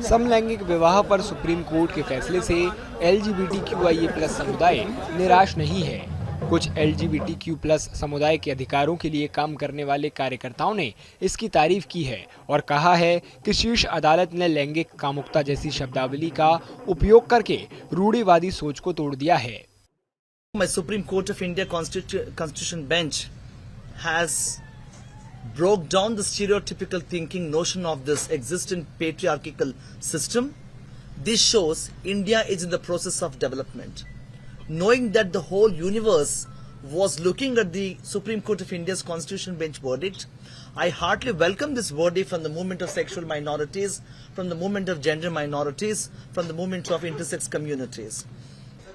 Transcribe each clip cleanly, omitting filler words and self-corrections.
समलैंगिक विवाह पर सुप्रीम कोर्ट के फैसले से LGBTQIA+ समुदाय निराश नहीं है। कुछ LGBTQ+ समुदाय के अधिकारों के लिए काम करने वाले कार्यकर्ताओं ने इसकी तारीफ की है और कहा है कि शीर्ष अदालत ने लैंगिक कामुकता जैसी शब्दावली का उपयोग करके रूढ़िवादी सोच को तोड़ दिया है। Supreme Court of India Constitution Bench has broke down the stereotypical thinking notion of this existing patriarchal system. This shows India is in the process of development. Knowing that the whole universe was looking at the Supreme Court of India's Constitution Bench verdict, I heartily welcome this verdict from the movement of sexual minorities, from the movement of gender minorities, from the movement of intersex communities.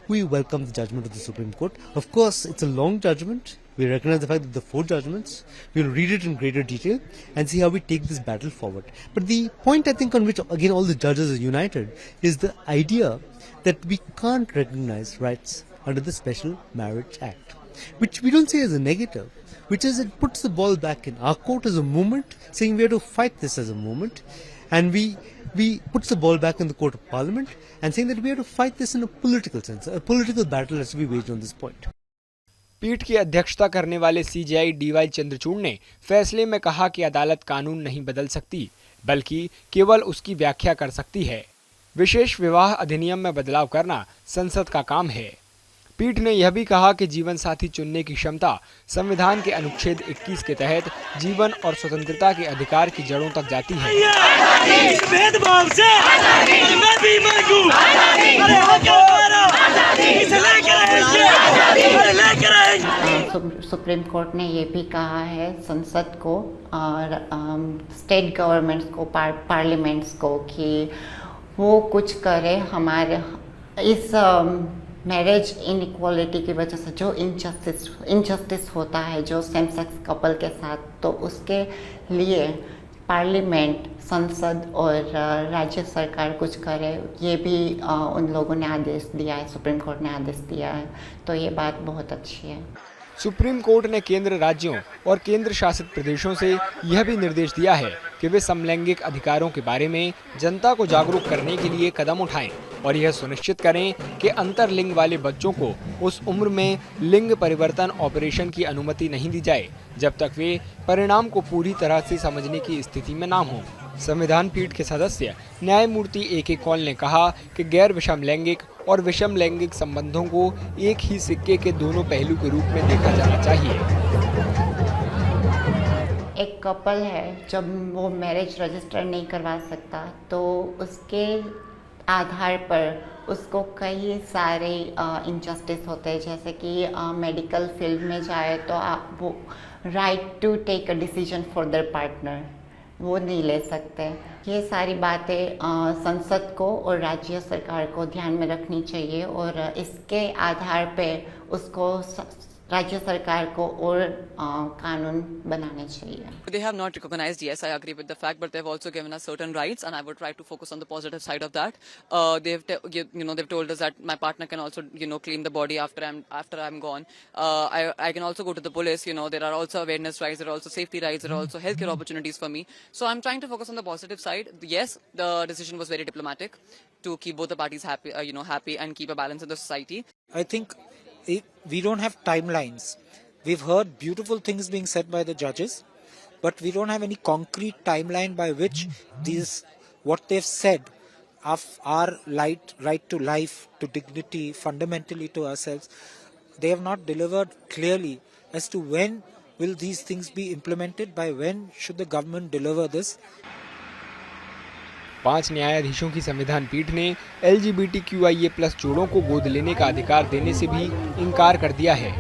We welcome the judgment of the Supreme Court. Of course, it's a long judgment. We recognize the fact that there are 4 judgments. We'll read it in greater detail and see how we take this battle forward. But the point I think on which again all the judges are united is the idea that we can't recognize rights under the Special Marriage Act, which we don't say as a negative, which is it puts the ball back in our court as a movement, saying we have to fight this as a movement, and we puts the ball back in the court of parliament and saying that we have to fight this in a political sense. A political battle has to be waged on this point. पीठ की अध्यक्षता करने वाले CJI DY Chandrachud ने फैसले में कहा कि अदालत कानून नहीं बदल सकती, बल्कि केवल उसकी व्याख्या कर सकती है। विशेष विवाह अधिनियम में बदलाव करना संसद का काम है। पीठ ने यह भी कहा कि जीवन साथी चुनने की क्षमता संविधान के अनुच्छेद 21 के तहत जीवन और स्वतंत्रता के अधिकार की जड़ों तक जाती है। सुप्रीम कोर्ट ने ये भी कहा है संसद को और स्टेट गवर्नमेंट्स को, पार्लियामेंट्स को कि वो कुछ करे हमारे इस मैरिज इनइक्वालिटी की वजह से जो इनजस्टिस होता है जो सेम सेक्स कपल के साथ, तो उसके लिए पार्लियामेंट, संसद और राज्य सरकार कुछ करे। ये भी उन लोगों ने आदेश दिया है, सुप्रीम कोर्ट ने आदेश दिया है, तो ये बात बहुत अच्छी है। सुप्रीम कोर्ट ने केंद्र राज्यों और केंद्र शासित प्रदेशों से यह भी निर्देश दिया है कि वे समलैंगिक अधिकारों के बारे में जनता को जागरूक करने के लिए कदम उठाएं और यह सुनिश्चित करें कि अंतरलिंग वाले बच्चों को उस उम्र में लिंग परिवर्तन ऑपरेशन की अनुमति नहीं दी जाए जब तक वे परिणाम को पूरी तरह से समझने की स्थिति में ना हों। संविधान पीठ के सदस्य न्यायमूर्ति AK कौल ने कहा कि गैर विषम लैंगिक और विषम लैंगिक संबंधों को एक ही सिक्के के दोनों पहलू के रूप में देखा जाना चाहिए। एक कपल है, जब वो मैरिज रजिस्टर नहीं करवा सकता तो उसके आधार पर उसको कई सारे इनजस्टिस होते हैं, जैसे कि मेडिकल फील्ड में जाए तो वो right to take a decision for their partner वो नहीं ले सकते। ये सारी बातें संसद को और राज्य सरकार को ध्यान में रखनी चाहिए और इसके आधार पे उसको राज्य सरकार को और कानून बनाने चाहिए। They have not recognized, yes, I agree with the fact, but they've also given us certain rights, and I would try to focus on the positive side of that. They've told us that my partner can also, claim the body after I'm gone. I can also go to the police. There are also awareness rights, there are also safety rights, there are also healthcare opportunities for me. So I'm trying to focus on the positive side. Yes, the decision was very diplomatic to keep both the parties happy, happy and keep a balance in the society. I think we don't have timelines. We've heard beautiful things being said by the judges, but we don't have any concrete timeline by which what they've said of our right to life, to dignity, fundamentally to ourselves, they have not delivered clearly as to when will these things be implemented, by when should the government deliver this. 5 न्यायाधीशों की संविधान पीठ ने LGBTQIA+ जोड़ों को गोद लेने का अधिकार देने से भी इनकार कर दिया है।